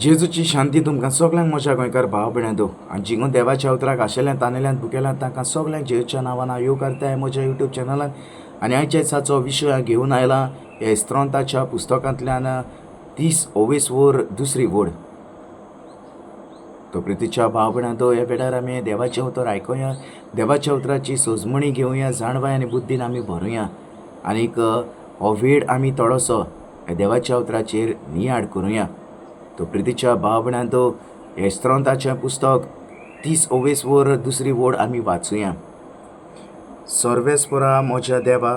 जेजूची शांती तुमकां सगळ्यांक म्हज्या गोंयकार भाव भयणांदो आनी जिंगून देवाच्या उतराक आशिल्ल्यान तानेल्यान भुकेल्यान तांकां सगळ्यांक जेजूच्या नांवान हांव करताय म्हज्या यूट्यूब चॅनलान. आनी आयच्या दिसाचो विशय घेवन आयला हे इस्त्रोंताच्या पुस्तकांतल्यान 30 वोर दुसरी वोड. तो प्रितीच्या भाव भयणांदो, हे वेळार आमी देवाचें उतर आयकुया, देवाच्या उतराची सोजमणी घेवया, जाणवाय आनी बुद्दीन आमी भरुया आनीक हो वेळ आमी थोडोसो हे देवाच्या उतराचेर नियाड करुया. तो प्रितीच्या भाव भयणांदो, हे इस्त्रोंताचें पुस्तक 30 वोर दुसरी वोड आमी वाचुया. सर्वेस्परा म्हज्या देवा,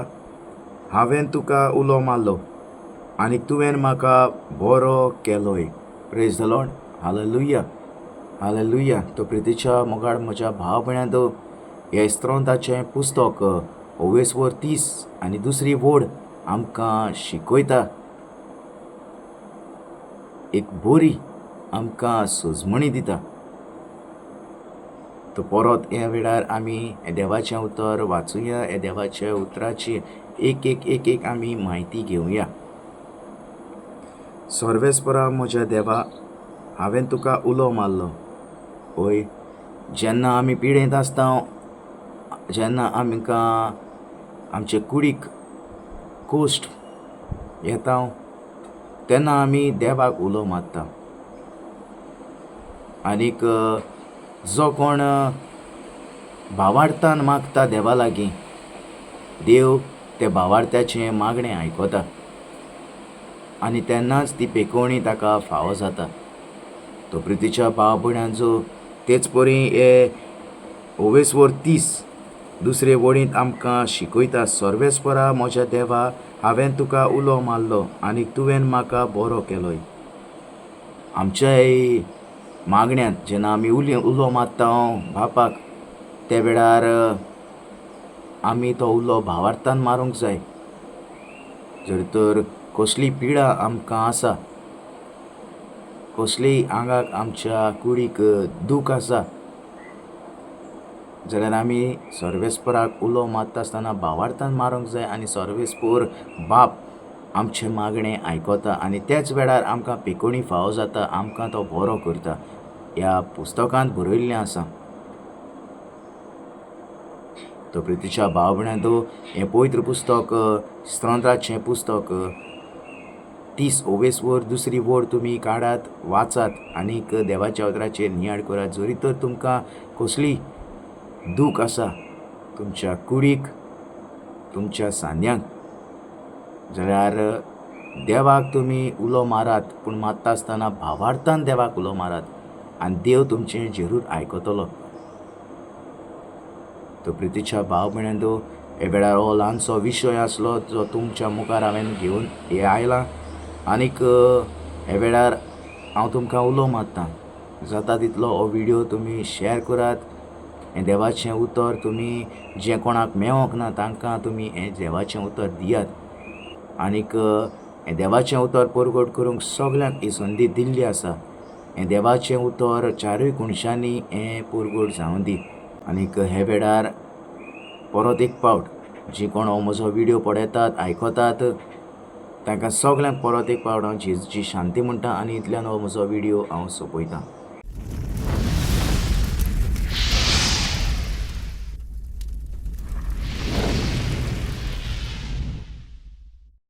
हांवें तुका उलो मारलो आनी तुवें म्हाका बरो केलोय. Praise the Lord. Hallelujah, hallelujah. तो प्रितीच्या मोगाड म्हज्या भाव भयणांदो, हे इस्त्रोंताचें पुस्तक 30 वोर आनी दुसरी वोड आमकां शिकयता, एक बरी आमकां सोजमणी दिता. तो परत ह्या वेळार आमी हे देवाचें उतर वाचुया, हे देवाच्या उतराची एक एक आमी म्हायती घेवया. सर्वेस्परा म्हज्या देवा, हांवें तुका उलो मारलो. ओय, जेन्ना आमी पिडेंत आसता, जेन्ना आमकां आमचे कुडीक कोश्ट येता, तेन्ना आमी देवाक उलो मारता. आनीक जो कोण भावार्थान मागता देवा लागीं, देव ते भावार्थ्याचें मागणें आयकता आनी तेन्नाच ती पेकोवणी ताका फावो जाता. तो प्रितीच्या भाव भयणांचो, तेच परी हे 30 वोर दुसरे वोडींत आमकां शिकयता. सर्वेस्परा म्हज्या देवा, हांवें तुका उलो मारलो आनी तुवें म्हाका बरो केलोय. आमच्या मागण्यांत जेन्ना आमी उलो मारता बापाक, त्या वेळार आमी तो उलो भावार्थान मारूंक जाय. जर तर कसली पिडा आमकां आसा, कसलीय आंगाक आमच्या कुडीक दूख आसा, जाल्यार आमी सर्वेस्पराक उलो मारता आसतना भावार्थान मारूंक जाय. आनी सर्वेस्पर बाप आमचें मागणें आयकता आनी त्याच वेळार आमकां पेकोवणी फावो जाता, आमकां तो बरो करता. ह्या पुस्तकांत बरयल्लें आसा. तो प्रितीच्या भाव भयणांदो, हें पवित्र पुस्तक, इस्त्रोंताचें पुस्तक 30 वोर दुसरी वोड तुमी काडात, वाचात आनीक देवाच्या उतराचेर नियाड करात. जरी तर तुमकां कसली दूख आसा तुमच्या कुडीक, तुमच्या सांद्यांक, जाल्यार देवाक तुमी उलो मारात, पूण मारता आसतना भावार्थान देवाक उलो मारात आनी देव तुमचें जरूर आयकतलो. तो प्रितीच्या भाव भयणांदो, हे वेळार हो ल्हानसो विशय आसलो जो तुमच्या मुखार हांवें घेवन आयलां. आनीक हे वेळार हांव तुमकां उलो मारतां, जाता तितलो हो व्हिडियो तुमी शेअर करात. हें देवाचें उतर तुमी जे कोणाक मेळोंक ना तांकां तुमी हें देवाचें उतर दियात. आनीक हें देवाचें उतर परगट करूंक सगल्यांक ही संदी दिल्ली आसा. हें देवाचें उतर चारूय कोनशांनी हें परगट जावं दी. आनीक हे वेळार परत एक पावट जी कोण हो म्हजो व्हिडियो पळयतात, आयकतात, तांकां सगल्यांक परत एक पावट हांव जेजूची शांती म्हणटा आनी इतल्यान हो म्हजो व्हिडियो हांव सोंपयतां.